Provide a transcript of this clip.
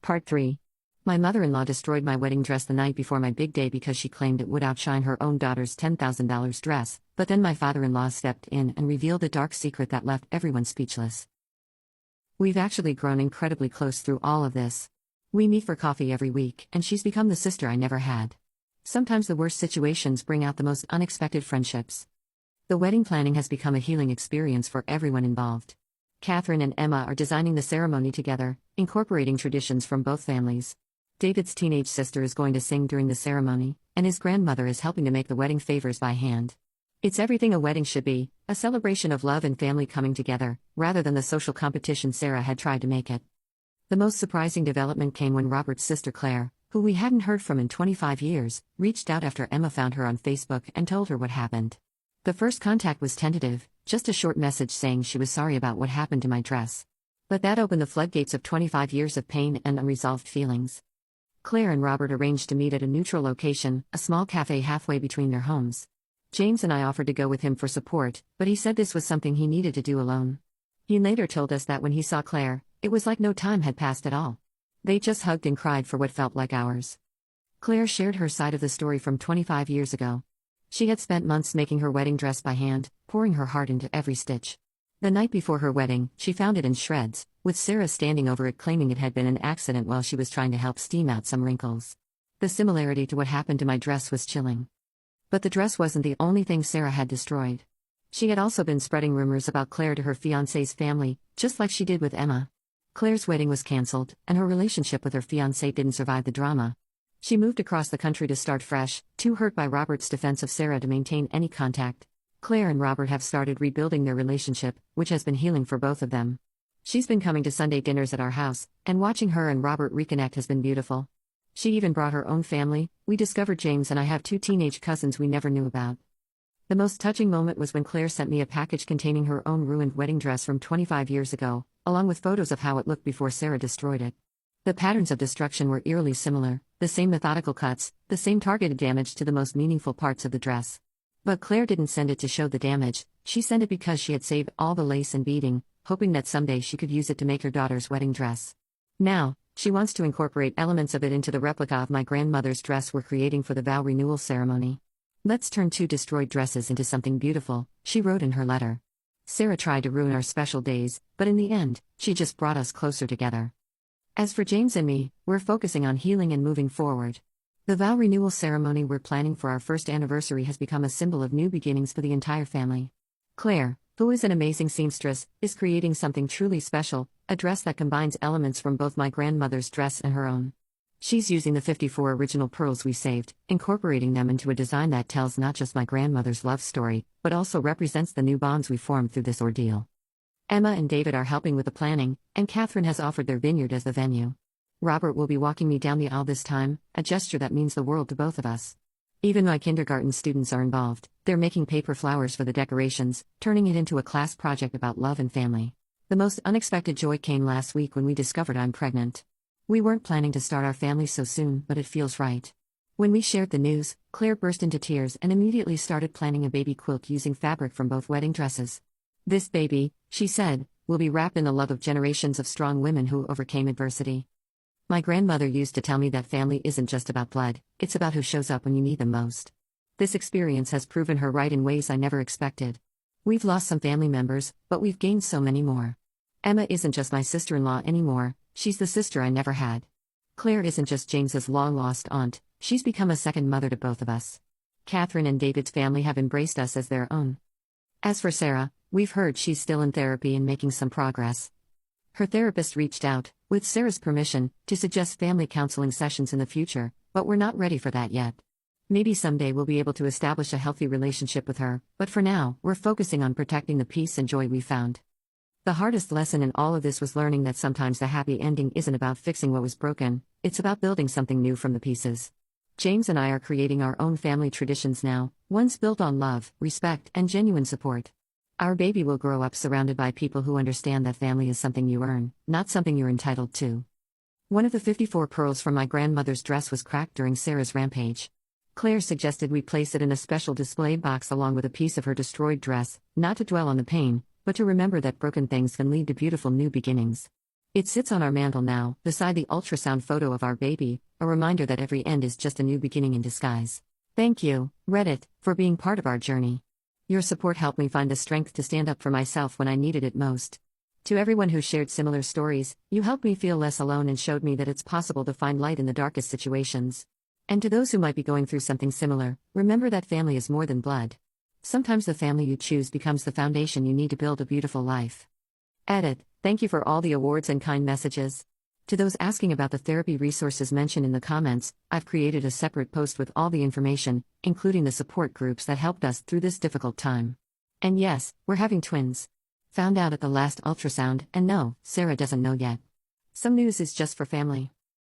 Part 3. My mother-in-law destroyed my wedding dress the night before my big day because she claimed it would outshine her own daughter's $10,000 dress, but then my father-in-law stepped in and revealed a dark secret that left everyone speechless. We've actually grown incredibly close through all of this. We meet for coffee every week, and she's become the sister I never had. Sometimes the worst situations bring out the most unexpected friendships. The wedding planning has become a healing experience for everyone involved. Catherine and Emma are designing the ceremony together, incorporating traditions from both families. David's teenage sister is going to sing during the ceremony, and his grandmother is helping to make the wedding favors by hand. It's everything a wedding should be, a celebration of love and family coming together, rather than the social competition Sarah had tried to make it. The most surprising development came when Robert's sister Claire, who we hadn't heard from in 25 years, reached out after Emma found her on Facebook and told her what happened. The first contact was tentative, just a short message saying she was sorry about what happened to my dress. But that opened the floodgates of 25 years of pain and unresolved feelings. Claire and Robert arranged to meet at a neutral location, a small cafe halfway between their homes. James and I offered to go with him for support, but he said this was something he needed to do alone. He later told us that when he saw Claire, it was like no time had passed at all. They just hugged and cried for what felt like hours. Claire shared her side of the story from 25 years ago. She had spent months making her wedding dress by hand, pouring her heart into every stitch. The night before her wedding, she found it in shreds, with Sarah standing over it claiming it had been an accident while she was trying to help steam out some wrinkles. The similarity to what happened to my dress was chilling. But the dress wasn't the only thing Sarah had destroyed. She had also been spreading rumors about Claire to her fiancé's family, just like she did with Emma. Claire's wedding was cancelled, and her relationship with her fiancé didn't survive the drama. She moved across the country to start fresh, too hurt by Robert's defense of Sarah to maintain any contact. Claire and Robert have started rebuilding their relationship, which has been healing for both of them. She's been coming to Sunday dinners at our house, and watching her and Robert reconnect has been beautiful. She even brought her own family. We discovered James and I have 2 teenage cousins we never knew about. The most touching moment was when Claire sent me a package containing her own ruined wedding dress from 25 years ago, along with photos of how it looked before Sarah destroyed it. The patterns of destruction were eerily similar, the same methodical cuts, the same targeted damage to the most meaningful parts of the dress. But Claire didn't send it to show the damage, she sent it because she had saved all the lace and beading, hoping that someday she could use it to make her daughter's wedding dress. Now, she wants to incorporate elements of it into the replica of my grandmother's dress we're creating for the vow renewal ceremony. Let's turn 2 destroyed dresses into something beautiful, she wrote in her letter. Sarah tried to ruin our special days, but in the end, she just brought us closer together. As for James and me, we're focusing on healing and moving forward. The vow renewal ceremony we're planning for our first anniversary has become a symbol of new beginnings for the entire family. Claire, who is an amazing seamstress, is creating something truly special, a dress that combines elements from both my grandmother's dress and her own. She's using the 54 original pearls we saved, incorporating them into a design that tells not just my grandmother's love story, but also represents the new bonds we formed through this ordeal. Emma and David are helping with the planning, and Catherine has offered their vineyard as the venue. Robert will be walking me down the aisle this time, a gesture that means the world to both of us. Even my kindergarten students are involved. They're making paper flowers for the decorations, turning it into a class project about love and family. The most unexpected joy came last week when we discovered I'm pregnant. We weren't planning to start our family so soon, but it feels right. When we shared the news, Claire burst into tears and immediately started planning a baby quilt using fabric from both wedding dresses. This baby, she said, will be wrapped in the love of generations of strong women who overcame adversity. My grandmother used to tell me that family isn't just about blood, it's about who shows up when you need them most. This experience has proven her right in ways I never expected. We've lost some family members, but we've gained so many more. Emma isn't just my sister-in-law anymore, she's the sister I never had. Claire isn't just James's long-lost aunt, she's become a second mother to both of us. Catherine and David's family have embraced us as their own. As for Sarah, we've heard she's still in therapy and making some progress. Her therapist reached out, with Sarah's permission, to suggest family counseling sessions in the future, but we're not ready for that yet. Maybe someday we'll be able to establish a healthy relationship with her, but for now, we're focusing on protecting the peace and joy we found. The hardest lesson in all of this was learning that sometimes the happy ending isn't about fixing what was broken, it's about building something new from the pieces. James and I are creating our own family traditions now, ones built on love, respect, and genuine support. Our baby will grow up surrounded by people who understand that family is something you earn, not something you're entitled to. One of the 54 pearls from my grandmother's dress was cracked during Sarah's rampage. Claire suggested we place it in a special display box along with a piece of her destroyed dress, not to dwell on the pain, but to remember that broken things can lead to beautiful new beginnings. It sits on our mantle now, beside the ultrasound photo of our baby, a reminder that every end is just a new beginning in disguise. Thank you, Reddit, for being part of our journey. Your support helped me find the strength to stand up for myself when I needed it most. To everyone who shared similar stories, you helped me feel less alone and showed me that it's possible to find light in the darkest situations. And to those who might be going through something similar, remember that family is more than blood. Sometimes the family you choose becomes the foundation you need to build a beautiful life. Edit. Thank you for all the awards and kind messages. To those asking about the therapy resources mentioned in the comments, I've created a separate post with all the information, including the support groups that helped us through this difficult time. And yes, we're having twins. Found out at the last ultrasound, and no, Sarah doesn't know yet. Some news is just for family.